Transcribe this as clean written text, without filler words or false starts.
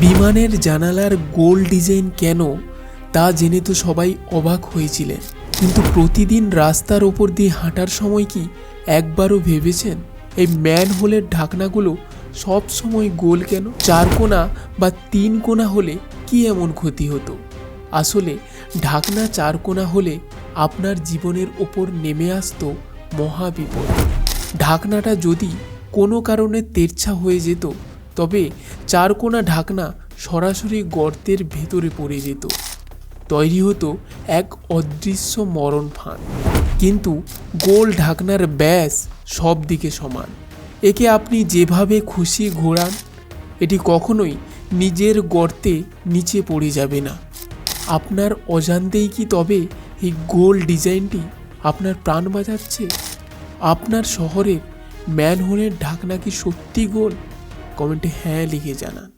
বিমানের জানালার গোল ডিজাইন কেন তা জেনে তো সবাই অবাক হয়েছিলেন, কিন্তু প্রতিদিন রাস্তার ওপর দিয়ে হাঁটার সময় কি একবারও ভেবেছেন এই ম্যানহোলের ঢাকনাগুলো সব সময় গোল কেন? 4 কোণা বা 3 কোণা হলে কি এমন ক্ষতি হতো? আসলে ঢাকনা 4 কোণা হলে আপনার জীবনের ওপর নেমে আসতো মহাবিপদ। ঢাকনাটা যদি কোনো কারণে তেরছা হয়ে যেত, তবে 4 কোণা ঢাকনা সরাসরি গর্তের ভেতরে পড়ে যেত। তৈরি হতো এক অদৃশ্য মরণ ফাঁদ। কিন্তু গোল ঢাকনার ব্যাস সব দিকে সমান। একে আপনি যেভাবে খুশি ঘোরান, এটি কখনোই নিজের গর্তে নিচে পড়ে যাবে না। আপনার অজান্তেই কি তবে এই গোল ডিজাইনটি আপনার প্রাণ বাঁচাচ্ছে? আপনার শহরের ম্যানহোলের ঢাকনা কি সত্যি গোল? কমেন্টে হ্যাঁ লিখে জানান।